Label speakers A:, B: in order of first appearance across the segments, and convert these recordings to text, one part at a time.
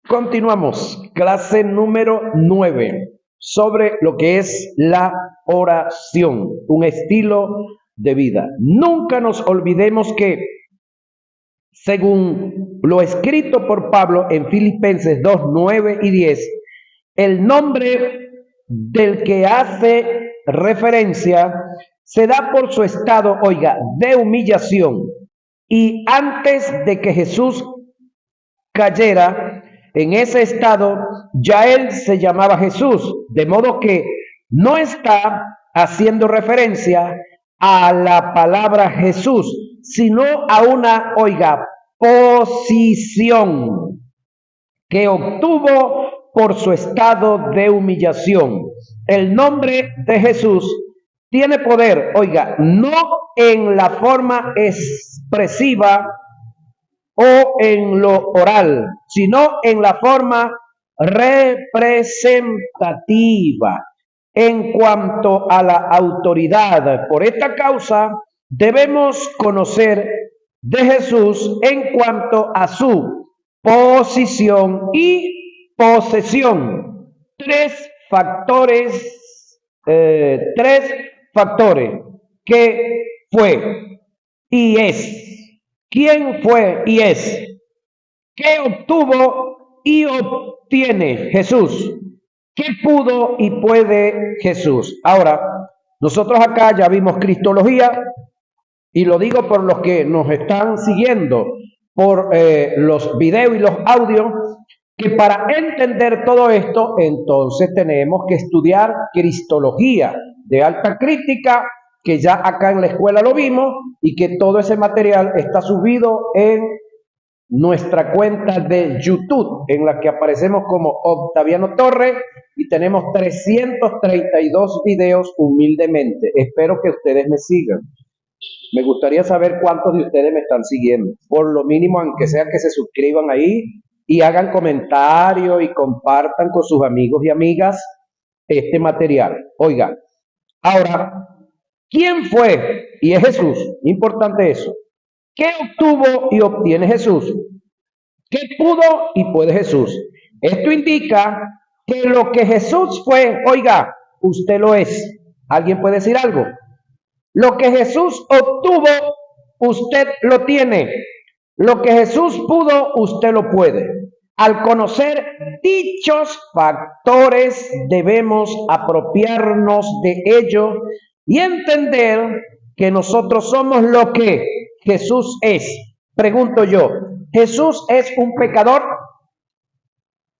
A: Continuamos, clase número 9 sobre lo que es la oración, un estilo de vida. Nunca nos olvidemos que, según lo escrito por Pablo en Filipenses 2, 9 y 10, el nombre del que hace referencia se da por su estado, de humillación. Y antes de que Jesús cayera en ese estado, ya él se llamaba Jesús, de modo que no está haciendo referencia a la palabra Jesús, sino a una, posición que obtuvo por su estado de humillación. El nombre de Jesús tiene poder, no en la forma expresiva o en lo oral, sino en la forma representativa en cuanto a la autoridad. Por esta causa debemos conocer de Jesús en cuanto a su posición y posesión. Tres factores que fue y es. ¿Quién fue y es? ¿Qué obtuvo y obtiene Jesús? ¿Qué pudo y puede Jesús? Ahora, nosotros acá ya vimos cristología, y lo digo por los que nos están siguiendo por los videos y los audios, que para entender todo esto, entonces tenemos que estudiar cristología de alta crítica, que ya acá en la escuela lo vimos, y que todo ese material está subido en nuestra cuenta de YouTube, en la que aparecemos como Octaviano Torres, y tenemos 332 videos humildemente. Espero que ustedes me sigan. Me gustaría saber cuántos de ustedes me están siguiendo. Por lo mínimo, aunque sea que se suscriban ahí y hagan comentarios y compartan con sus amigos y amigas este material. Oiga, ahora, ¿quién fue? Y es Jesús. Importante eso. ¿Qué obtuvo y obtiene Jesús? ¿Qué pudo y puede Jesús? Esto indica que lo que Jesús fue, usted lo es. ¿Alguien puede decir algo? Lo que Jesús obtuvo, usted lo tiene. Lo que Jesús pudo, usted lo puede. Al conocer dichos factores, debemos apropiarnos de ellos y entender que nosotros somos lo que Jesús es. Pregunto yo, ¿Jesús es un pecador?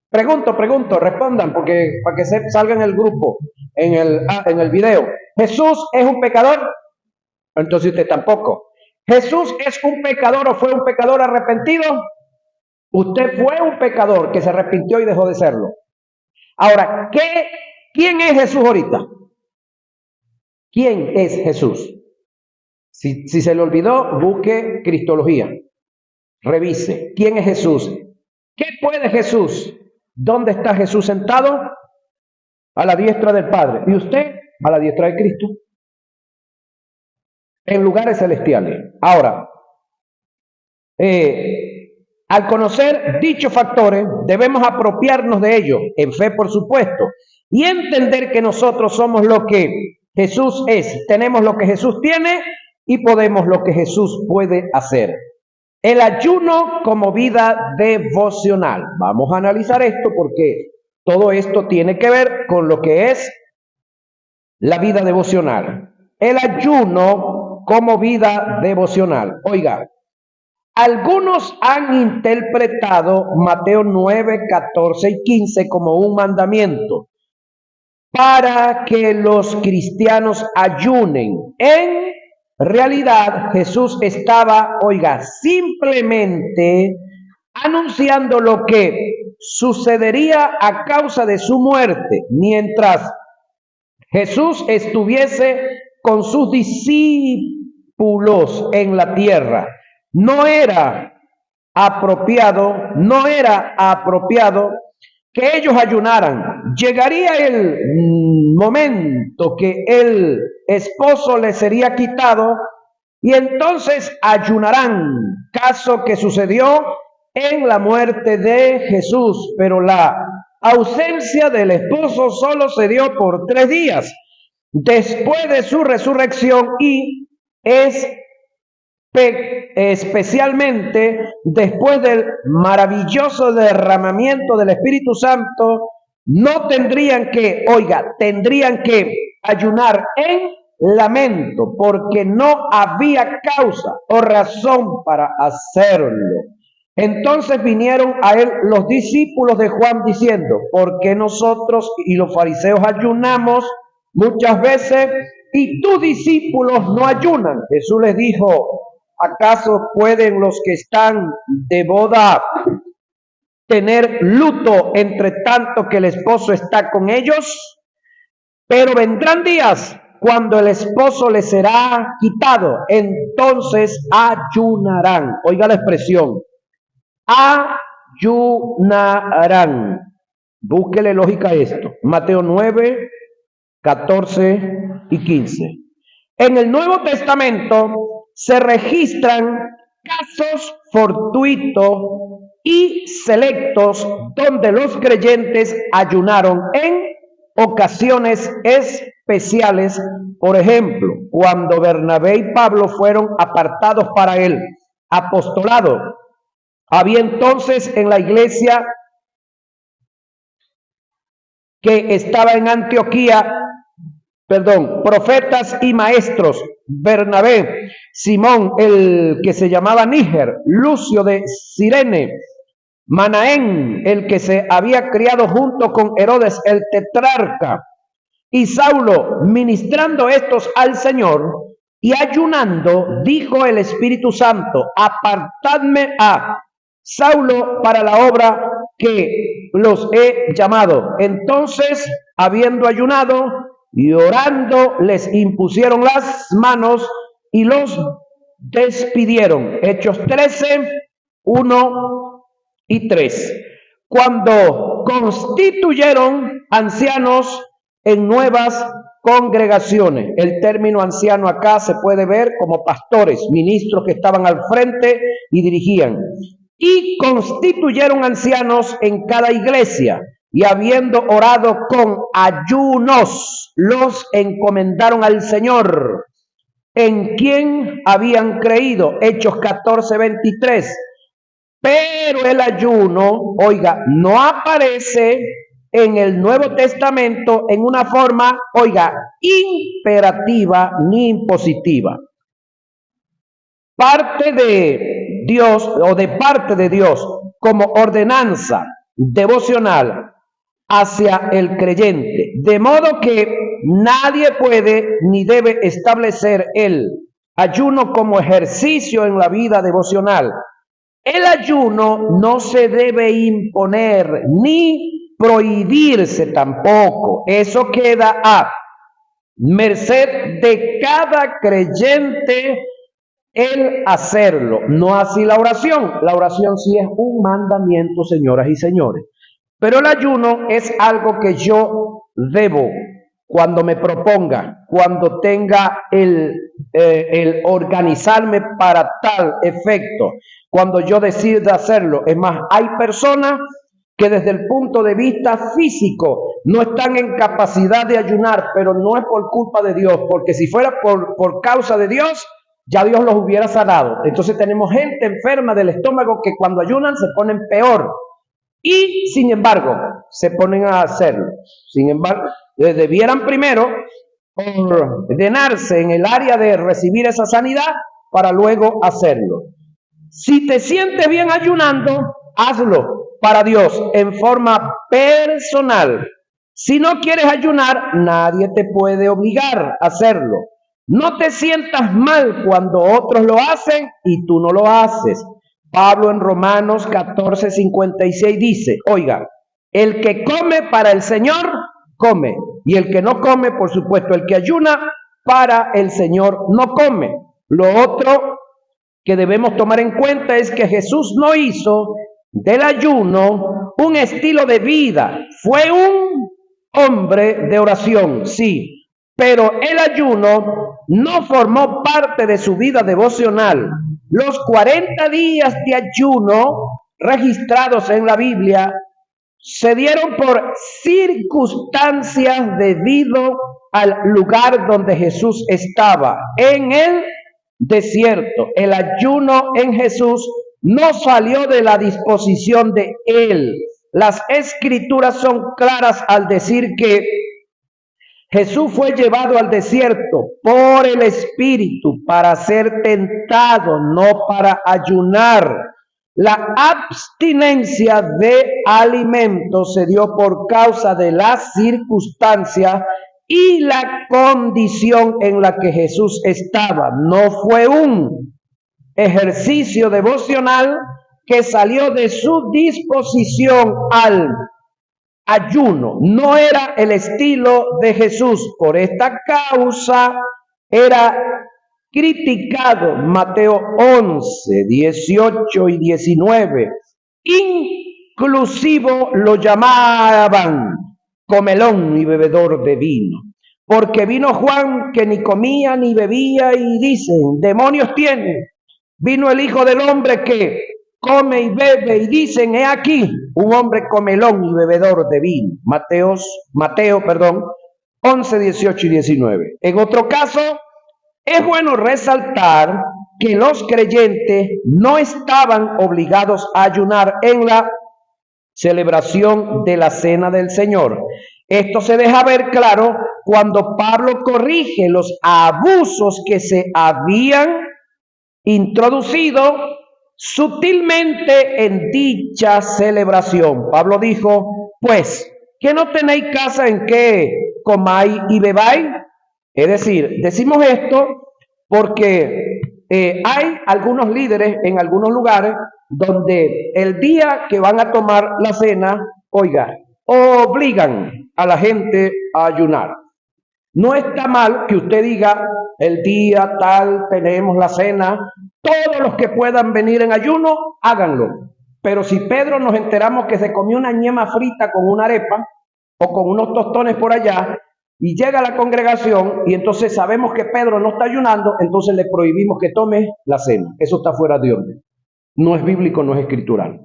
A: Pregunto, respondan, porque para que se salga en el grupo, en el video. ¿Jesús es un pecador? Entonces usted tampoco. ¿Jesús es un pecador o fue un pecador arrepentido? Usted fue un pecador que se arrepintió y dejó de serlo. Ahora, ¿quién es Jesús ahorita? ¿Quién es Jesús? Si se le olvidó, busque cristología. Revise. ¿Quién es Jesús? ¿Qué puede Jesús? ¿Dónde está Jesús sentado? A la diestra del Padre. ¿Y usted? A la diestra de Cristo. En lugares celestiales. Ahora, al conocer dichos factores, debemos apropiarnos de ellos, en fe por supuesto, y entender que nosotros somos lo que Jesús es, tenemos lo que Jesús tiene y podemos lo que Jesús puede hacer. El ayuno como vida devocional. Vamos a analizar esto porque todo esto tiene que ver con lo que es la vida devocional. El ayuno como vida devocional. Oiga, algunos han interpretado Mateo 9, 14 y 15 como un mandamiento para que los cristianos ayunen. En realidad, Jesús estaba, simplemente anunciando lo que sucedería a causa de su muerte, mientras Jesús estuviese con sus discípulos en la tierra. No era apropiado que ellos ayunaran. Llegaría el momento que el esposo le sería quitado y entonces ayunarán, caso que sucedió en la muerte de Jesús, pero la ausencia del esposo solo se dio por 3 días después de su resurrección y es especialmente después del maravilloso derramamiento del Espíritu Santo, no tendrían que, tendrían que ayunar en lamento, porque no había causa o razón para hacerlo. Entonces vinieron a él los discípulos de Juan diciendo: ¿por qué nosotros y los fariseos ayunamos muchas veces y tus discípulos no ayunan? Jesús les dijo: ¿acaso pueden los que están de boda tener luto entre tanto que el esposo está con ellos? Pero vendrán días cuando el esposo les será quitado, entonces ayunarán. Oiga la expresión, ayunarán. Búsquele lógica a esto. Mateo 9, 14 y 15. En el Nuevo Testamento se registran casos fortuitos y selectos donde los creyentes ayunaron en ocasiones especiales. Por ejemplo, cuando Bernabé y Pablo fueron apartados para el apostolado, había entonces en la iglesia que estaba en Antioquía, profetas y maestros: Bernabé, Simón, el que se llamaba Níger, Lucio de Cirene, Manaén, el que se había criado junto con Herodes el tetrarca, y Saulo. Ministrando estos al Señor y ayunando, dijo el Espíritu Santo: apartadme a Saulo para la obra que los he llamado. Entonces, habiendo ayunado y orando, les impusieron las manos y los despidieron. Hechos 13, 1 y 3. Cuando constituyeron ancianos en nuevas congregaciones. El término anciano acá se puede ver como pastores, ministros que estaban al frente y dirigían. Y constituyeron ancianos en cada iglesia, y habiendo orado con ayunos, los encomendaron al Señor, en quien habían creído. Hechos 14, 23. Pero el ayuno, no aparece en el Nuevo Testamento en una forma, imperativa ni impositiva. Parte de Dios o de parte de Dios como ordenanza devocional hacia el creyente, de modo que nadie puede ni debe establecer el ayuno como ejercicio en la vida devocional. El ayuno no se debe imponer ni prohibirse tampoco. Eso queda a merced de cada creyente el hacerlo, no así la oración. La oración sí es un mandamiento, señoras y señores. Pero el ayuno es algo que yo debo, cuando me proponga, cuando tenga el organizarme para tal efecto, cuando yo decida hacerlo. Es más, hay personas que desde el punto de vista físico no están en capacidad de ayunar, pero no es por culpa de Dios, porque si fuera por causa de Dios, ya Dios los hubiera sanado. Entonces tenemos gente enferma del estómago que cuando ayunan se ponen peor. Y sin embargo, se ponen a hacerlo. Sin embargo, debieran primero ordenarse en el área de recibir esa sanidad para luego hacerlo. Si te sientes bien ayunando, hazlo para Dios en forma personal. Si no quieres ayunar, nadie te puede obligar a hacerlo. No te sientas mal cuando otros lo hacen y tú no lo haces. Pablo en Romanos 14:56 dice: el que come para el Señor, come. Y el que no come, por supuesto, el que ayuna para el Señor, no come. Lo otro que debemos tomar en cuenta es que Jesús no hizo del ayuno un estilo de vida. Fue un hombre de oración, sí, pero el ayuno no formó parte de su vida devocional. Los 40 días de ayuno registrados en la Biblia se dieron por circunstancias debido al lugar donde Jesús estaba, en el desierto. El ayuno en Jesús no salió de la disposición de Él. Las escrituras son claras al decir que Jesús fue llevado al desierto por el Espíritu para ser tentado, no para ayunar. La abstinencia de alimentos se dio por causa de las circunstancias y la condición en la que Jesús estaba. No fue un ejercicio devocional que salió de su disposición al ayuno. No era el estilo de Jesús. Por esta causa era criticado. Mateo 11, 18 y 19. Inclusivo lo llamaban comelón y bebedor de vino. Porque vino Juan que ni comía ni bebía y dicen, demonios tiene. Vino el Hijo del Hombre que come y bebe y dicen, he aquí un hombre comelón y bebedor de vino. Mateo 11, 18 y 19. En otro caso, es bueno resaltar que los creyentes no estaban obligados a ayunar en la celebración de la Cena del Señor. Esto se deja ver claro cuando Pablo corrige los abusos que se habían introducido sutilmente en dicha celebración. Pablo dijo, pues, ¿que no tenéis casa en que comáis y bebáis? Es decir, decimos esto porque hay algunos líderes en algunos lugares donde el día que van a tomar la cena, obligan a la gente a ayunar. No está mal que usted diga, el día tal tenemos la cena, todos los que puedan venir en ayuno, háganlo. Pero si Pedro nos enteramos que se comió una ñema frita con una arepa o con unos tostones por allá, y llega a la congregación y entonces sabemos que Pedro no está ayunando, entonces le prohibimos que tome la cena. Eso está fuera de orden. No es bíblico, no es escritural.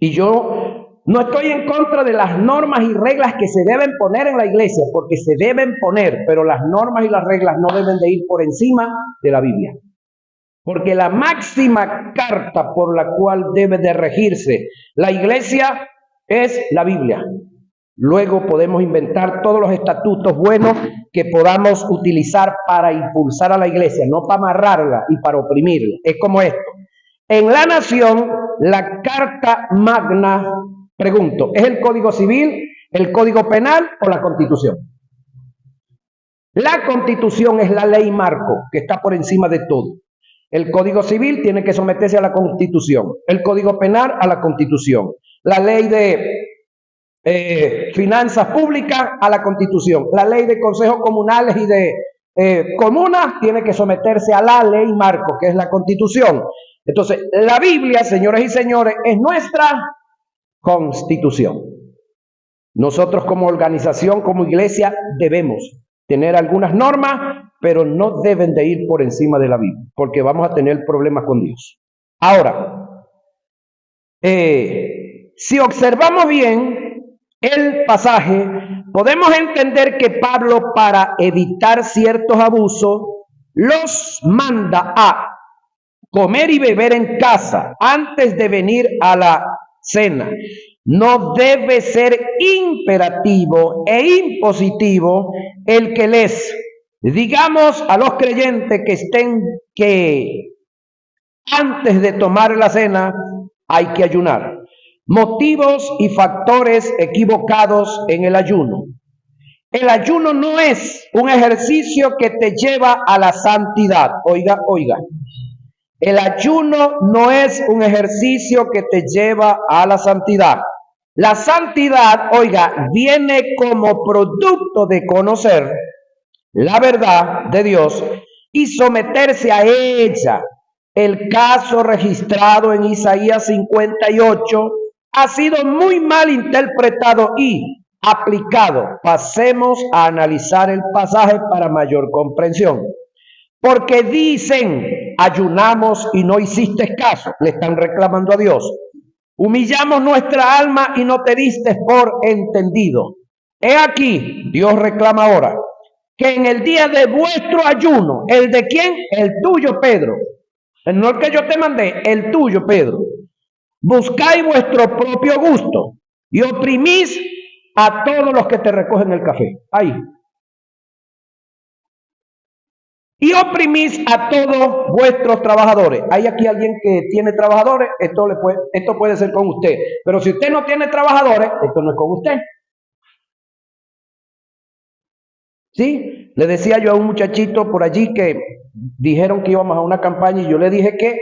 A: Y yo no estoy en contra de las normas y reglas que se deben poner en la iglesia, porque se deben poner, pero las normas y las reglas no deben de ir por encima de la Biblia. Porque la máxima carta por la cual debe de regirse la iglesia es la Biblia. Luego podemos inventar todos los estatutos buenos que podamos utilizar para impulsar a la iglesia, no para amarrarla y para oprimirla. Es como esto. En la nación, la Carta Magna, pregunto, ¿es el Código Civil, el Código Penal o la Constitución? La Constitución es la ley marco, que está por encima de todo. El Código Civil tiene que someterse a la Constitución, el Código Penal a la Constitución, la ley de finanzas públicas a la Constitución, la ley de consejos comunales y de comunas tiene que someterse a la ley marco, que es la Constitución. Entonces, la Biblia, señoras y señores, es nuestra Constitución. Nosotros como organización, como iglesia, debemos tener algunas normas, pero no deben de ir por encima de la Biblia, porque vamos a tener problemas con Dios. Ahora, si observamos bien el pasaje, podemos entender que Pablo, para evitar ciertos abusos, los manda a comer y beber en casa antes de venir a la cena. No debe ser imperativo e impositivo el que les digamos a los creyentes que antes de tomar la cena hay que ayunar. Motivos y factores equivocados en el ayuno. El ayuno no es un ejercicio que te lleva a la santidad. Oiga. El ayuno no es un ejercicio que te lleva a la santidad. La santidad, viene como producto de conocer la verdad de Dios y someterse a ella. El caso registrado en Isaías 58 ha sido muy mal interpretado y aplicado. Pasemos a analizar el pasaje para mayor comprensión. Porque dicen, ayunamos y no hiciste caso. Le están reclamando a Dios. Humillamos nuestra alma y no te diste por entendido. He aquí, Dios reclama ahora, que en el día de vuestro ayuno, ¿el de quién? El tuyo, Pedro. No el que yo te mandé, el tuyo, Pedro. Buscáis vuestro propio gusto y oprimís a todos los que te recogen el café. Ahí. Y oprimís a todos vuestros trabajadores. ¿Hay aquí alguien que tiene trabajadores? Esto puede ser con usted. Pero si usted no tiene trabajadores, esto no es con usted. ¿Sí? Le decía yo a un muchachito por allí que dijeron que íbamos a una campaña y yo le dije que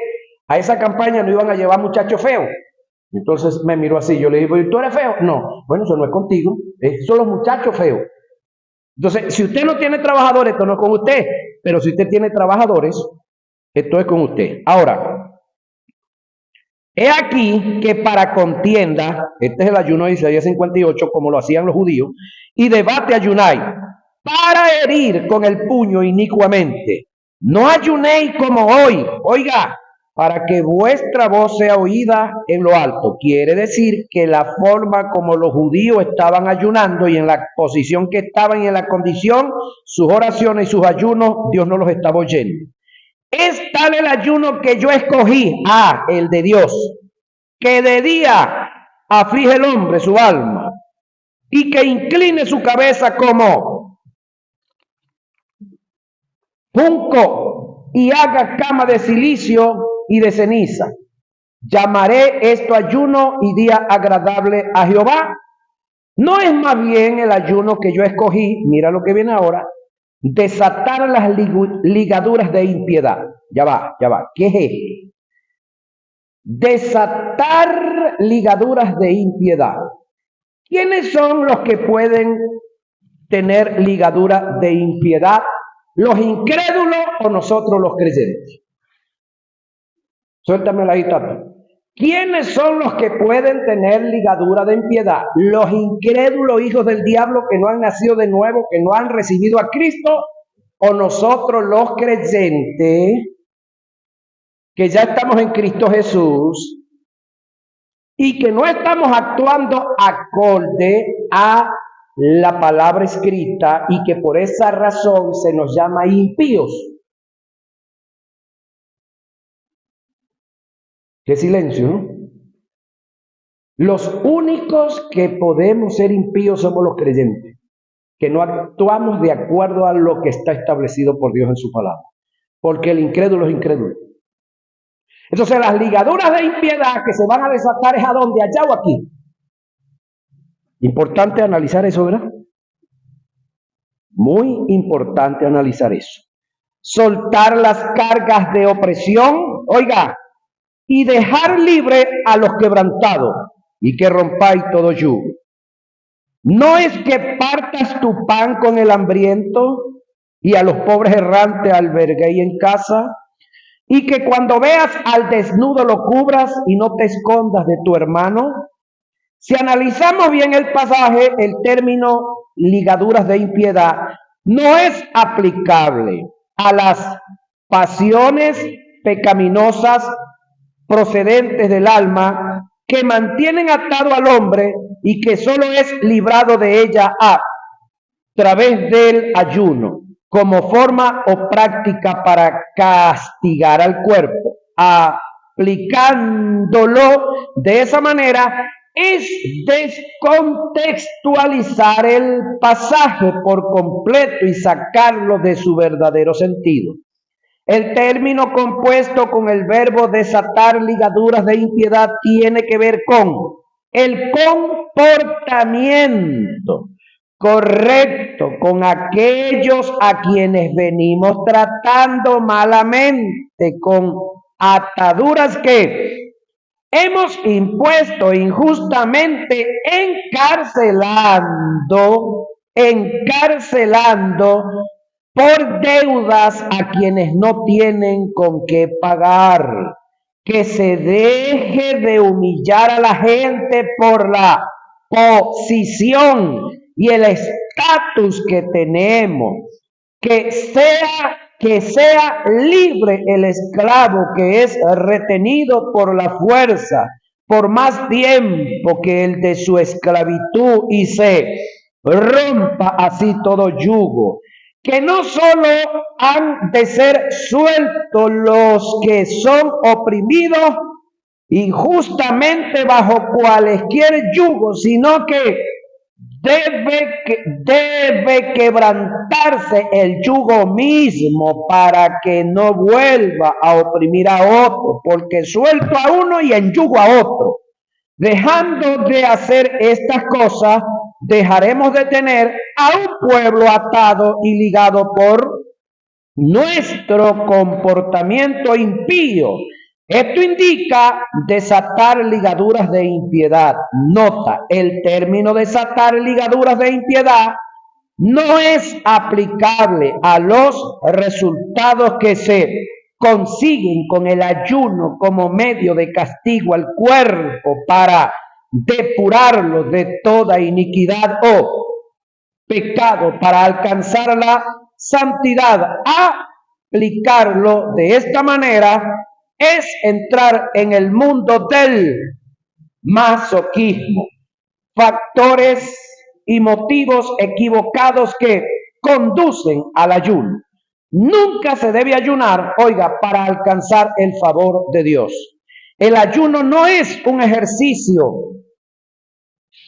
A: a esa campaña no iban a llevar muchachos feos. Entonces me miró así, yo le dije, ¿tú eres feo? No, bueno, eso no es contigo, son los muchachos feos. Entonces, si usted no tiene trabajadores, esto no es con usted, pero si usted tiene trabajadores, esto es con usted. Ahora, he aquí que para contienda, este es el ayuno de Isaías 58, como lo hacían los judíos, y debate ayunáis, para herir con el puño inicuamente. No ayunéis como hoy, oiga, para que vuestra voz sea oída en lo alto. Quiere decir que la forma como los judíos estaban ayunando y en la posición que estaban y en la condición, sus oraciones y sus ayunos, Dios no los estaba oyendo. Es tal el ayuno que yo escogí, el de Dios, que de día aflige el hombre su alma y que incline su cabeza como junco y haga cama de silicio y de ceniza. Llamaré esto ayuno y día agradable a Jehová. No es más bien el ayuno que yo escogí, mira lo que viene ahora, desatar las ligaduras de impiedad. Ya va. ¿Qué es esto? Desatar ligaduras de impiedad. ¿Quiénes son los que pueden tener ligaduras de impiedad? ¿Los incrédulos o nosotros los creyentes? Suéltame la guitarra. ¿Quiénes son los que pueden tener ligadura de impiedad? ¿Los incrédulos hijos del diablo que no han nacido de nuevo, que no han recibido a Cristo? ¿O nosotros los creyentes que ya estamos en Cristo Jesús y que no estamos actuando acorde a la palabra escrita y que por esa razón se nos llama impíos? Qué silencio, ¿no? Los únicos que podemos ser impíos somos los creyentes, que no actuamos de acuerdo a lo que está establecido por Dios en su palabra, porque el incrédulo es incrédulo. Entonces las ligaduras de impiedad que se van a desatar es a dónde, allá o aquí. Importante analizar eso, ¿verdad? Muy importante analizar eso. Soltar las cargas de opresión, oiga, y dejar libre a los quebrantados, y que rompáis todo yugo. No es que partas tu pan con el hambriento, y a los pobres errantes alberguéis en casa, y que cuando veas al desnudo lo cubras y no te escondas de tu hermano. Si analizamos bien el pasaje, el término ligaduras de impiedad no es aplicable a las pasiones pecaminosas procedentes del alma que mantienen atado al hombre y que solo es librado de ella a través del ayuno, como forma o práctica para castigar al cuerpo. Aplicándolo de esa manera es descontextualizar el pasaje por completo y sacarlo de su verdadero sentido. El término compuesto con el verbo desatar ligaduras de impiedad tiene que ver con el comportamiento correcto con aquellos a quienes venimos tratando malamente, con ataduras que hemos impuesto injustamente, encarcelando por deudas a quienes no tienen con qué pagar. Que se deje de humillar a la gente por la posición y el estatus que tenemos. Que sea libre el esclavo que es retenido por la fuerza, por más tiempo que el de su esclavitud y se rompa así todo yugo. Que no solo han de ser sueltos los que son oprimidos injustamente bajo cualquier yugo, sino que debe quebrantarse el yugo mismo para que no vuelva a oprimir a otro, porque suelto a uno y en yugo a otro. Dejando de hacer estas cosas, dejaremos de tener a un pueblo atado y ligado por nuestro comportamiento impío. Esto indica desatar ligaduras de impiedad. Nota, el término desatar ligaduras de impiedad no es aplicable a los resultados que se consiguen con el ayuno como medio de castigo al cuerpo para depurarlo de toda iniquidad o pecado para alcanzar la santidad. Aplicarlo de esta manera es entrar en el mundo del masoquismo, factores y motivos equivocados que conducen al ayuno. Nunca se debe ayunar, oiga, para alcanzar el favor de Dios. El ayuno no es un ejercicio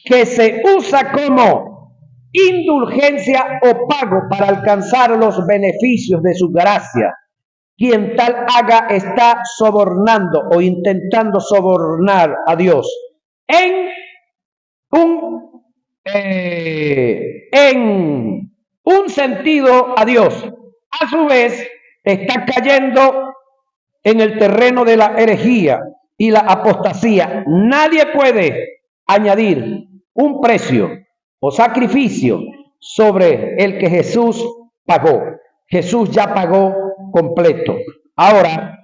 A: que se usa como indulgencia o pago para alcanzar los beneficios de su gracia. Quien tal haga está sobornando o intentando sobornar a Dios en un sentido a Dios. A su vez, está cayendo en el terreno de la herejía y la apostasía. Nadie puede añadir un precio o sacrificio sobre el que Jesús pagó. Jesús ya pagó completo. Ahora,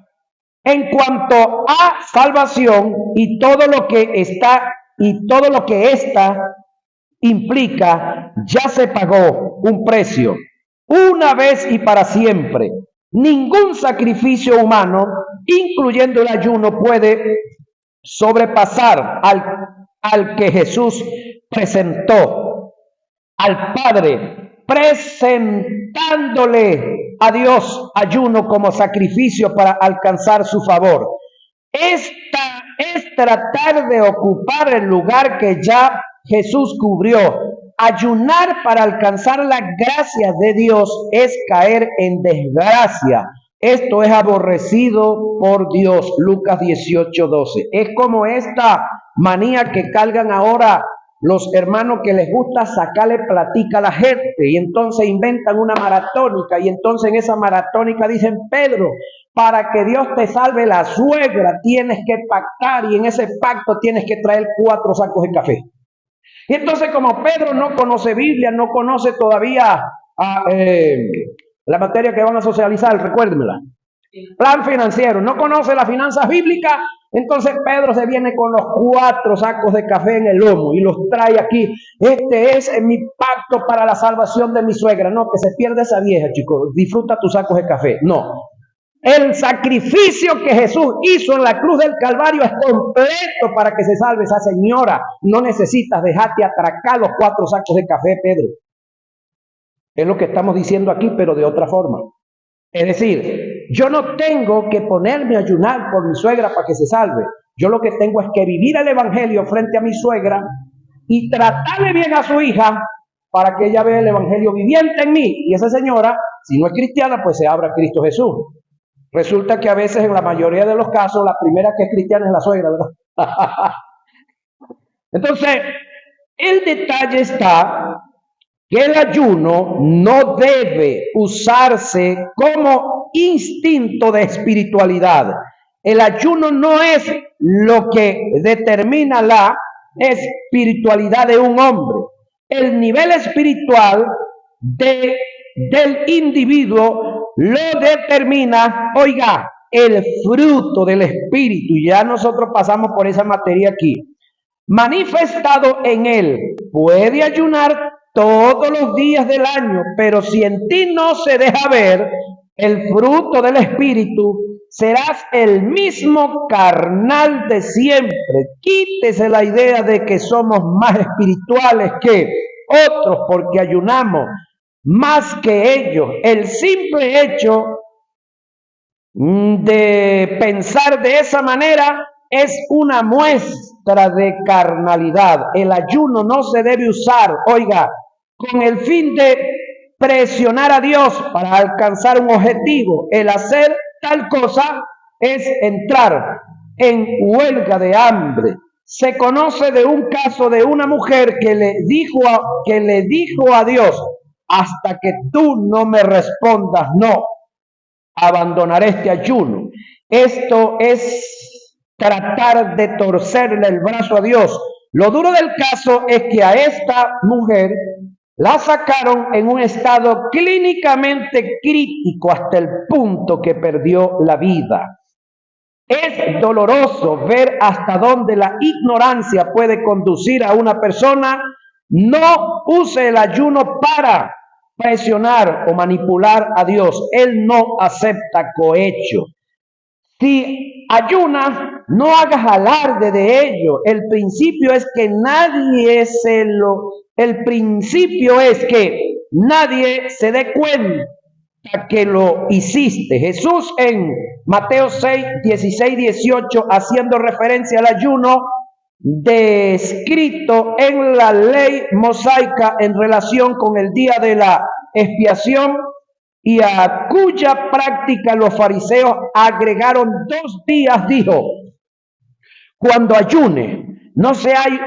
A: en cuanto a salvación y todo lo que esta implica, ya se pagó un precio una vez y para siempre. Ningún sacrificio humano, incluyendo el ayuno, puede sobrepasar al que Jesús presentó al Padre, presentándole a Dios ayuno como sacrificio para alcanzar su favor. Esta es tratar de ocupar el lugar que ya Jesús cubrió. Ayunar para alcanzar la gracia de Dios es caer en desgracia. Esto es aborrecido por Dios. Lucas 18:12. Es como esta manía que cargan ahora los hermanos que les gusta sacarle platica a la gente y entonces inventan una maratónica y entonces en esa maratónica dicen: Pedro, para que Dios te salve la suegra tienes que pactar y en ese pacto tienes que traer 4 sacos de café. Y entonces, como Pedro no conoce Biblia, no conoce todavía la materia que van a socializar, recuérdenmela, plan financiero, no conoce las finanzas bíblicas, entonces Pedro se viene con los 4 sacos de café en el lomo y los trae aquí. Este es mi pacto para la salvación de mi suegra. No, que se pierda esa vieja, chicos, disfruta tus sacos de café. No. El sacrificio que Jesús hizo en la cruz del Calvario es completo para que se salve esa señora. No necesitas dejarte atracar los 4 sacos de café, Pedro. Es lo que estamos diciendo aquí, pero de otra forma. Es decir, yo no tengo que ponerme a ayunar por mi suegra para que se salve. Yo lo que tengo es que vivir el evangelio frente a mi suegra y tratarle bien a su hija para que ella vea el evangelio viviente en mí. Y esa señora, si no es cristiana, pues se abra a Cristo Jesús. Resulta que a veces, en la mayoría de los casos, la primera que es cristiana es la suegra, ¿verdad? Entonces, el detalle está que el ayuno no debe usarse como instinto de espiritualidad. El ayuno no es lo que determina la espiritualidad de un hombre. El nivel espiritual del individuo lo determina, oiga, el fruto del Espíritu. Ya nosotros pasamos por esa materia aquí. Manifestado en él, puede ayunar todos los días del año, pero si en ti no se deja ver el fruto del Espíritu, serás el mismo carnal de siempre. Quítese la idea de que somos más espirituales que otros porque ayunamos más que ellos. El simple hecho de pensar de esa manera es una muestra de carnalidad. El ayuno no se debe usar, oiga, con el fin de presionar a Dios para alcanzar un objetivo. El hacer tal cosa es entrar en huelga de hambre. Se conoce de un caso de una mujer que le dijo a Dios: hasta que tú no me respondas, no abandonaré este ayuno. Esto es tratar de torcerle el brazo a Dios. Lo duro del caso es que a esta mujer la sacaron en un estado clínicamente crítico hasta el punto que perdió la vida. Es doloroso ver hasta dónde la ignorancia puede conducir a una persona. No use el ayuno para presionar o manipular a Dios. Él no acepta cohecho. Si ayunas, no hagas alarde de ello. El principio es que nadie se dé cuenta que lo hiciste. Jesús en Mateo 6, 16, 18, haciendo referencia al ayuno descrito en la ley mosaica en relación con el día de la expiación, y a cuya práctica los fariseos agregaron 2 días, dijo: cuando ayune, no seáis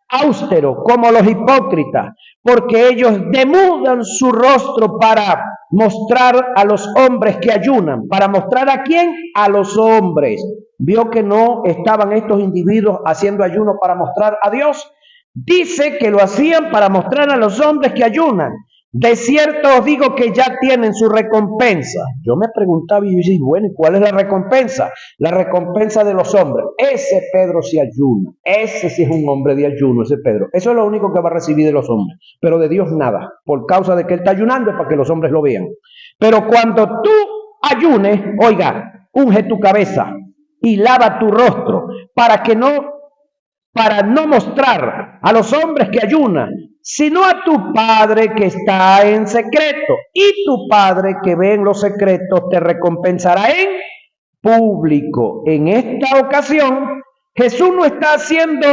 A: austero como los hipócritas, porque ellos demudan su rostro para mostrar a los hombres que ayunan. ¿Para mostrar a quién? A los hombres. Vio que no estaban estos individuos haciendo ayuno para mostrar a Dios. Dice que lo hacían para mostrar a los hombres que ayunan. De cierto os digo que ya tienen su recompensa. Yo me preguntaba y yo decía, bueno, ¿cuál es la recompensa? La recompensa de los hombres. Ese Pedro sí ayuna. Ese sí es un hombre de ayuno, ese Pedro. Eso es lo único que va a recibir de los hombres. Pero de Dios nada. Por causa de que él está ayunando es para que los hombres lo vean. Pero cuando tú ayunes, oiga, unge tu cabeza y lava tu rostro para no mostrar a los hombres que ayunan, sino a tu Padre que está en secreto. Y tu Padre que ve en los secretos te recompensará en público. En esta ocasión, Jesús no está haciendo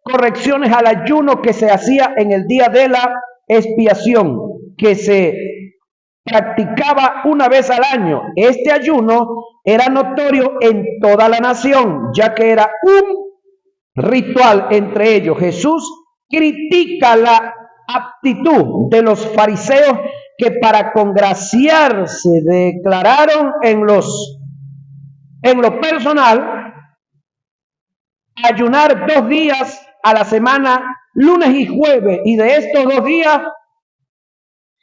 A: correcciones al ayuno que se hacía en el día de la expiación, que se practicaba una vez al año. Este ayuno era notorio en toda la nación, ya que era un ritual entre ellos. Jesús critica la actitud de los fariseos que para congraciarse declararon en lo personal ayunar 2 días a la semana, lunes y jueves, y de estos 2 días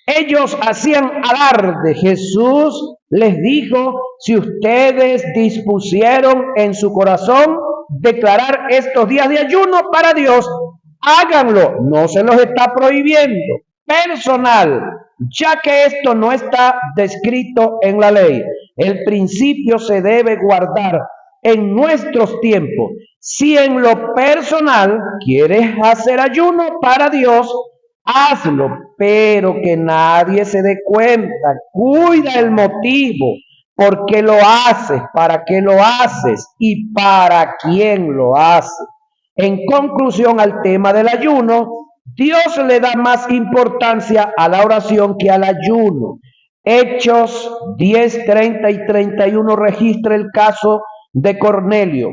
A: ellos hacían alarde. Jesús les dijo: si ustedes dispusieron en su corazón declarar estos días de ayuno para Dios, háganlo, no se los está prohibiendo. Personal, ya que esto no está descrito en la ley, el principio se debe guardar en nuestros tiempos. Si en lo personal quieres hacer ayuno para Dios, hazlo, pero que nadie se dé cuenta. Cuida el motivo. ¿Por qué lo haces? ¿Para qué lo haces? ¿Y para quién lo haces? En conclusión al tema del ayuno, Dios le da más importancia a la oración que al ayuno. Hechos 10, 30 y 31 registra el caso de Cornelio,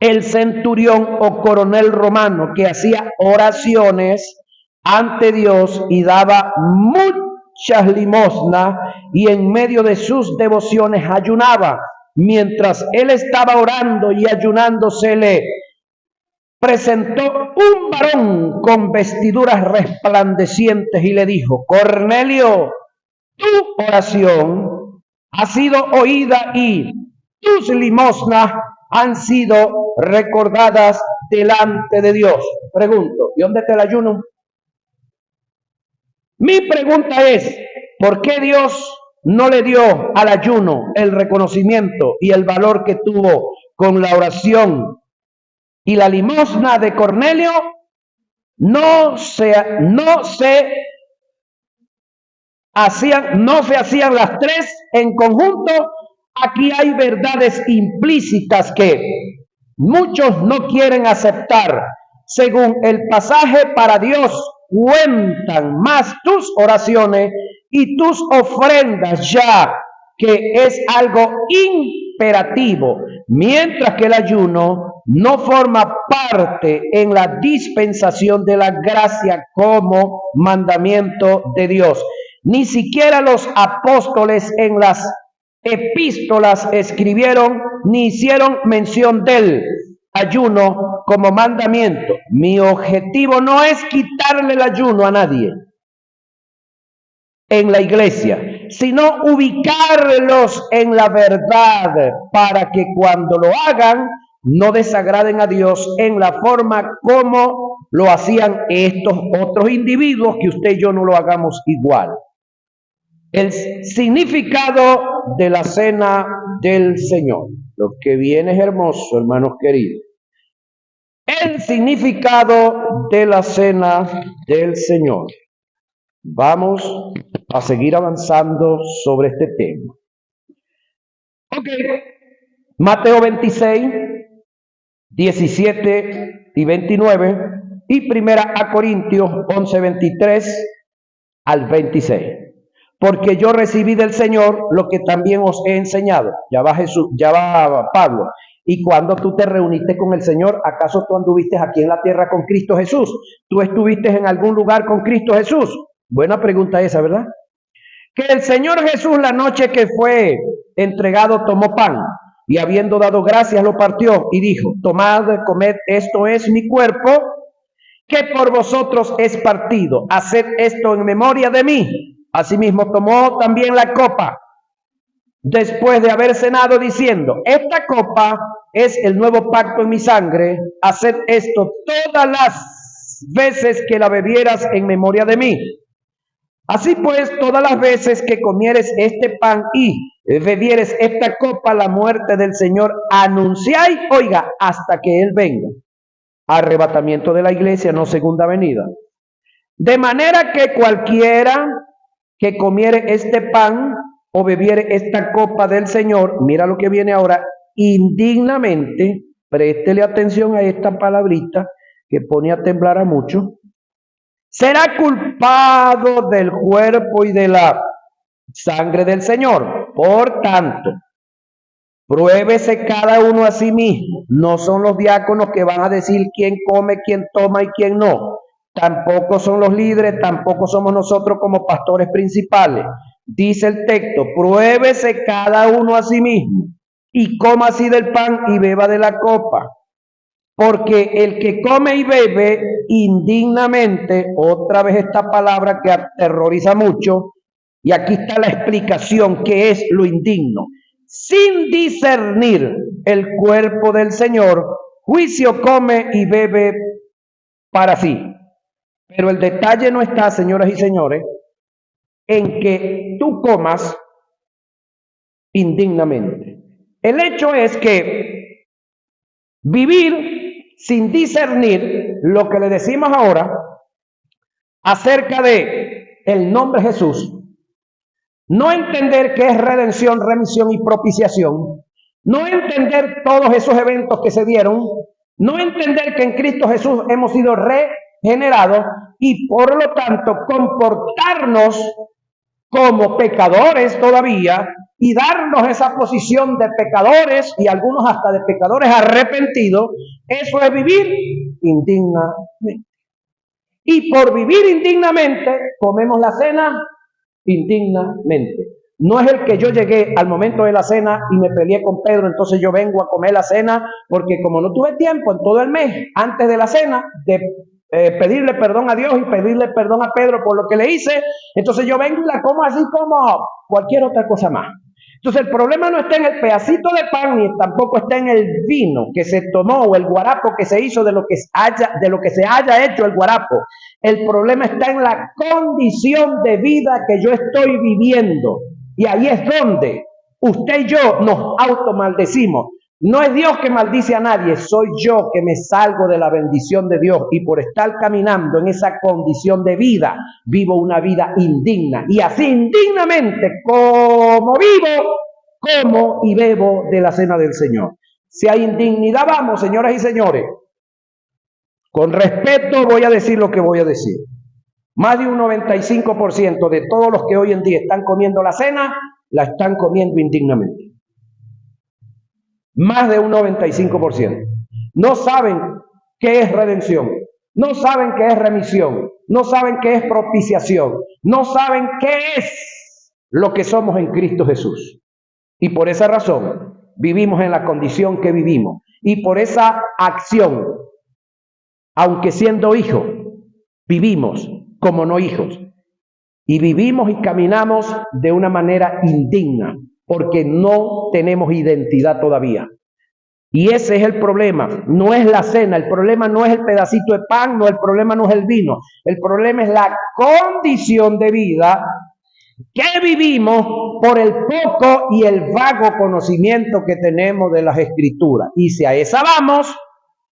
A: el centurión o coronel romano, que hacía oraciones ante Dios y daba muchas limosnas, y en medio de sus devociones ayunaba. Mientras él estaba orando y ayunando, se le presentó un varón con vestiduras resplandecientes y le dijo: Cornelio, tu oración ha sido oída y tus limosnas han sido recordadas delante de Dios. Pregunto, ¿y dónde está el ayuno? Mi pregunta es, ¿por qué Dios no le dio al ayuno el reconocimiento y el valor que tuvo con la oración y la limosna de Cornelio. No se hacían las tres en conjunto. Aquí hay verdades implícitas que muchos no quieren aceptar. Según el pasaje, para Dios cuentan más tus oraciones y tus ofrendas, ya que es algo imperativo, mientras que el ayuno no forma parte en la dispensación de la gracia como mandamiento de Dios. Ni siquiera los apóstoles en las epístolas escribieron ni hicieron mención del ayuno como mandamiento. Mi objetivo no es quitarle el ayuno a nadie en la iglesia, sino ubicarlos en la verdad para que cuando lo hagan no desagraden a Dios en la forma como lo hacían estos otros individuos, que usted y yo no lo hagamos igual. El significado de la cena del Señor. Lo que viene es hermoso, hermanos queridos. El significado de la cena del Señor. Vamos a seguir avanzando sobre este tema. Ok, Mateo 26, 17 y 29 y Primera a Corintios 11, 23 al 26. Porque yo recibí del Señor lo que también os he enseñado. Ya va Jesús, ya va Pablo. Y cuando tú te reuniste con el Señor, ¿acaso tú anduviste aquí en la tierra con Cristo Jesús? ¿Tú estuviste en algún lugar con Cristo Jesús? Buena pregunta esa, ¿verdad? Que el Señor Jesús, la noche que fue entregado, tomó pan y habiendo dado gracias lo partió y dijo: tomad, comed, esto es mi cuerpo que por vosotros es partido, haced esto en memoria de mí. Asimismo tomó también la copa después de haber cenado, diciendo: esta copa es el nuevo pacto en mi sangre, haced esto todas las veces que la bebieras en memoria de mí. Así pues, todas las veces que comieres este pan y bebieres esta copa, la muerte del Señor anunciáis, oiga, hasta que Él venga. Arrebatamiento de la iglesia, no segunda venida. De manera que cualquiera que comiere este pan o bebiere esta copa del Señor, mira lo que viene ahora, indignamente, préstele atención a esta palabrita que pone a temblar a muchos, será culpado del cuerpo y de la sangre del Señor. Por tanto, pruébese cada uno a sí mismo. No son los diáconos que van a decir quién come, quién toma y quién no. Tampoco son los líderes, tampoco somos nosotros como pastores principales. Dice el texto: pruébese cada uno a sí mismo y coma así del pan y beba de la copa. Porque el que come y bebe indignamente, otra vez esta palabra que aterroriza mucho, y aquí está la explicación que es lo indigno, sin discernir el cuerpo del Señor, juicio come y bebe para sí. Pero el detalle no está, señoras y señores, en que tú comas indignamente. El hecho es que vivir sin discernir lo que le decimos ahora acerca de el nombre Jesús, no entender qué es redención, remisión y propiciación, no entender todos esos eventos que se dieron, no entender que en Cristo Jesús hemos sido regenerados y por lo tanto comportarnos como pecadores todavía y darnos esa posición de pecadores y algunos hasta de pecadores arrepentidos, eso es vivir indignamente. Y por vivir indignamente, comemos la cena indignamente. No es el que yo llegué al momento de la cena y me peleé con Pedro, entonces yo vengo a comer la cena, porque como no tuve tiempo en todo el mes, antes de la cena, de pedirle perdón a Dios y pedirle perdón a Pedro por lo que le hice, entonces yo vengo y la como así como cualquier otra cosa más. Entonces el problema no está en el pedacito de pan ni tampoco está en el vino que se tomó o el guarapo que se hizo de lo que se haya hecho el guarapo. El problema está en la condición de vida que yo estoy viviendo. Y ahí es donde usted y yo nos automaldecimos. No es Dios que maldice a nadie, soy yo que me salgo de la bendición de Dios y por estar caminando en esa condición de vida, vivo una vida indigna. Y así indignamente como vivo, como y bebo de la cena del Señor. Si hay indignidad, vamos, señoras y señores, con respeto voy a decir lo que voy a decir. Más de un 95% de todos los que hoy en día están comiendo la cena, la están comiendo indignamente. Más de un 95%. No saben qué es redención, no saben qué es remisión, no saben qué es propiciación, no saben qué es lo que somos en Cristo Jesús. Y por esa razón vivimos en la condición que vivimos. Y por esa acción, aunque siendo hijos, vivimos como no hijos. Y vivimos y caminamos de una manera indigna, porque no tenemos identidad todavía. Y ese es el problema, no es la cena, el problema no es el pedacito de pan, no, el problema no es el vino, el problema es la condición de vida que vivimos por el poco y el vago conocimiento que tenemos de las Escrituras. Y si a esa vamos,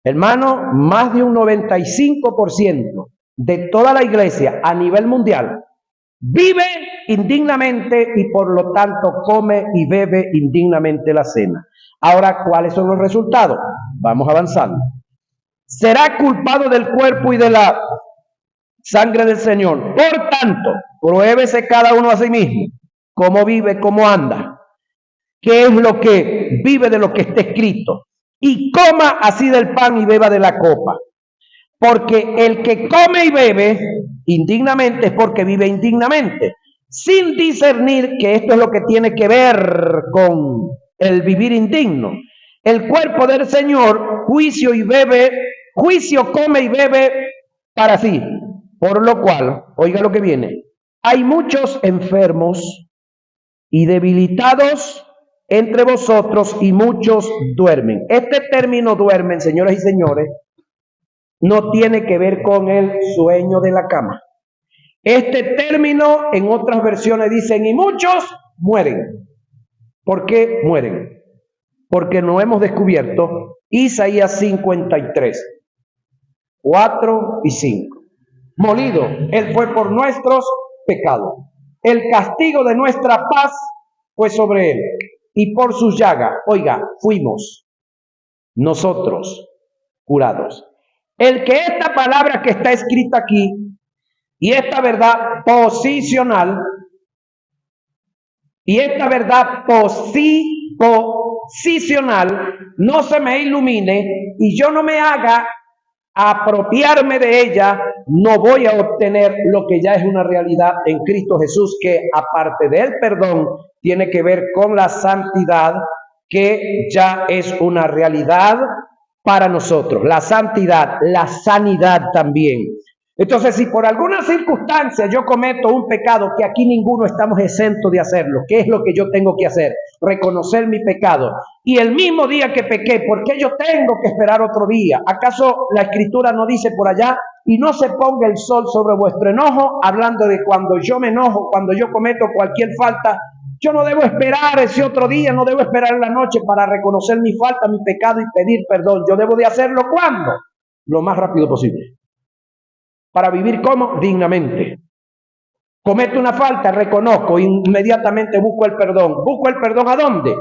A: hermano, más de un 95% de toda la iglesia a nivel mundial vive indignamente y por lo tanto come y bebe indignamente la cena. Ahora, ¿cuáles son los resultados? Vamos avanzando. Será culpado del cuerpo y de la sangre del Señor. Por tanto, pruébese cada uno a sí mismo, cómo vive, cómo anda, qué es lo que vive de lo que está escrito, y coma así del pan y beba de la copa. Porque el que come y bebe indignamente es porque vive indignamente, sin discernir que esto es lo que tiene que ver con el vivir indigno. El cuerpo del Señor, juicio come y bebe para sí. Por lo cual, oiga lo que viene, hay muchos enfermos y debilitados entre vosotros y muchos duermen. Este término duermen, señoras y señores, no tiene que ver con el sueño de la cama. Este término en otras versiones dicen y muchos mueren. ¿Por qué mueren? Porque no hemos descubierto Isaías 53, 4 y 5. Molido, Él fue por nuestros pecados. El castigo de nuestra paz fue sobre Él. Y por sus llagas, oiga, fuimos nosotros curados. El que esta palabra que está escrita aquí y esta verdad posicional no se me ilumine y yo no me haga apropiarme de ella, no voy a obtener lo que ya es una realidad en Cristo Jesús, que aparte del perdón tiene que ver con la santidad, que ya es una realidad para nosotros. La santidad, la sanidad también. Entonces, si por alguna circunstancia yo cometo un pecado, que aquí ninguno estamos exentos de hacerlo, ¿qué es lo que yo tengo que hacer? Reconocer mi pecado. Y el mismo día que pequé, ¿por qué yo tengo que esperar otro día? ¿Acaso la Escritura no dice por allá? Y no se ponga el sol sobre vuestro enojo, hablando de cuando yo me enojo, cuando yo cometo cualquier falta. Yo no debo esperar ese otro día, no debo esperar en la noche para reconocer mi falta, mi pecado y pedir perdón. Yo debo de hacerlo ¿cuándo? Lo más rápido posible. Para vivir como dignamente. Cometo una falta, reconozco, inmediatamente busco el perdón. ¿Busco el perdón a dónde?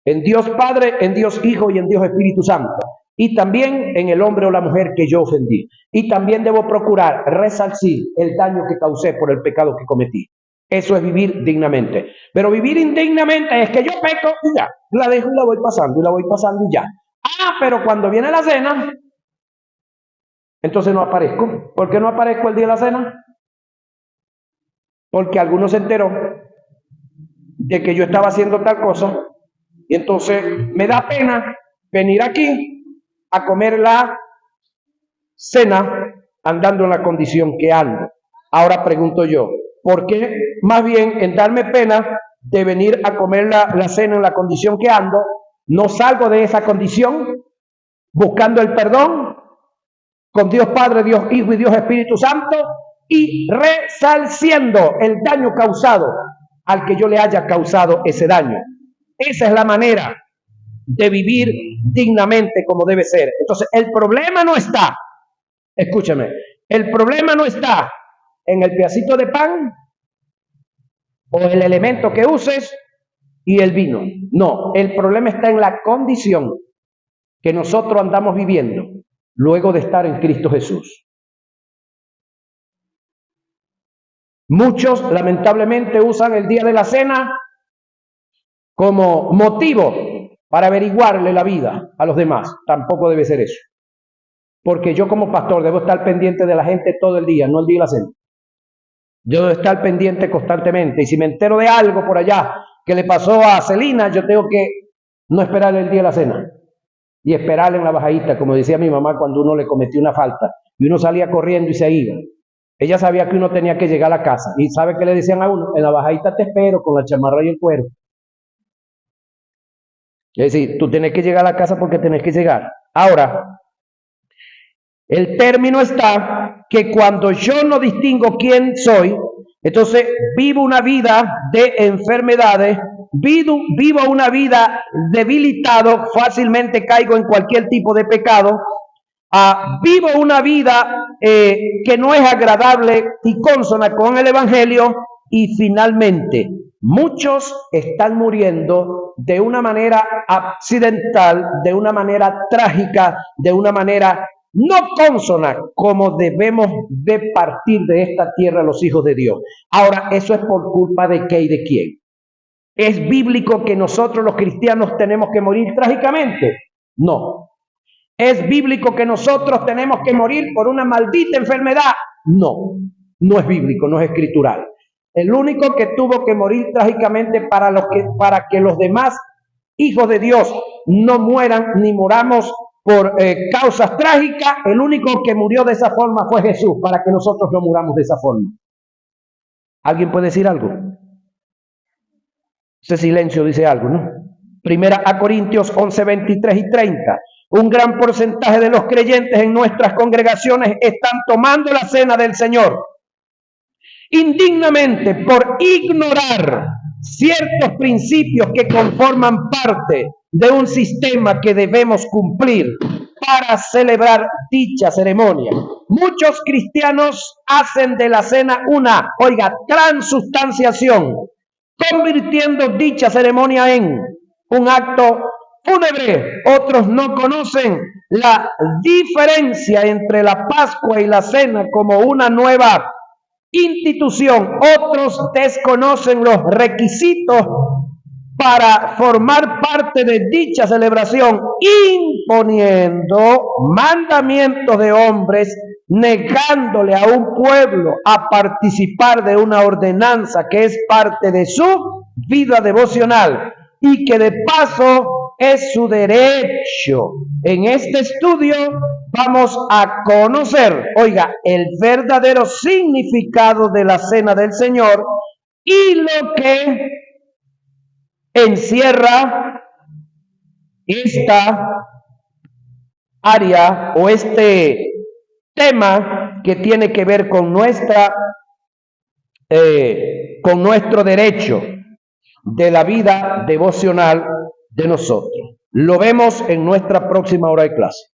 A: En Dios Padre, en Dios Hijo y en Dios Espíritu Santo. Y también en el hombre o la mujer que yo ofendí. Y también debo procurar resarcir el daño que causé por el pecado que cometí. Eso es vivir dignamente. Pero vivir indignamente es que yo peco y ya, la dejo y la voy pasando y la voy pasando y ya. Ah, pero cuando viene la cena, entonces no aparezco. ¿Por qué no aparezco el día de la cena? Porque alguno se enteró de que yo estaba haciendo tal cosa y entonces me da pena venir aquí a comer la cena andando en la condición que ando. Ahora pregunto yo, ¿por qué más bien en darme pena de venir a comer la cena en la condición que ando, no salgo de esa condición buscando el perdón con Dios Padre, Dios Hijo y Dios Espíritu Santo y resarciendo el daño causado al que yo le haya causado ese daño. Esa es la manera de vivir dignamente como debe ser. Entonces, el problema no está, escúchame, el problema no está en el pedacito de pan o el elemento que uses y el vino. No, el problema está en la condición que nosotros andamos viviendo luego de estar en Cristo Jesús. Muchos lamentablemente usan el día de la cena como motivo para averiguarle la vida a los demás. Tampoco debe ser eso. Porque yo como pastor debo estar pendiente de la gente todo el día, no el día de la cena. Yo debo estar pendiente constantemente. Y si me entero de algo por allá que le pasó a Celina, yo tengo que no esperar el día de la cena. Y esperarle en la bajadita, como decía mi mamá cuando uno le cometió una falta. Y uno salía corriendo y se iba. Ella sabía que uno tenía que llegar a la casa. ¿Y sabe qué le decían a uno? En la bajadita te espero con la chamarra y el cuero. Es decir, tú tienes que llegar a la casa porque tienes que llegar. Ahora, el término está que cuando yo no distingo quién soy, entonces vivo una vida de enfermedades, vivo una vida debilitado, fácilmente caigo en cualquier tipo de pecado, vivo una vida que no es agradable y consona con el Evangelio, y finalmente muchos están muriendo de una manera accidental, de una manera trágica, de una manera no consona como debemos de partir de esta tierra los hijos de Dios. Ahora, ¿eso es por culpa de qué y de quién? ¿Es bíblico que nosotros los cristianos tenemos que morir trágicamente? No. ¿Es bíblico que nosotros tenemos que morir por una maldita enfermedad? No, no es bíblico, no es escritural. El único que tuvo que morir trágicamente para que los demás hijos de Dios no mueran ni moramos por causas trágicas, el único que murió de esa forma fue Jesús, para que nosotros no muramos de esa forma. ¿Alguien puede decir algo? Ese silencio dice algo, ¿no? Primera a Corintios 11, 23 y 30. Un gran porcentaje de los creyentes en nuestras congregaciones están tomando la cena del Señor indignamente por ignorar ciertos principios que conforman parte de un sistema que debemos cumplir para celebrar dicha ceremonia. Muchos cristianos hacen de la cena una, transustanciación, convirtiendo dicha ceremonia en un acto fúnebre. Otros no conocen la diferencia entre la Pascua y la cena como una nueva institución. Otros desconocen los requisitos para formar parte de dicha celebración, imponiendo mandamientos de hombres, negándole a un pueblo a participar de una ordenanza que es parte de su vida devocional y que de paso es su derecho. En este estudio vamos a conocer, el verdadero significado de la cena del Señor y lo que encierra esta área o este tema que tiene que ver con nuestro derecho de la vida devocional de nosotros. Lo vemos en nuestra próxima hora de clase.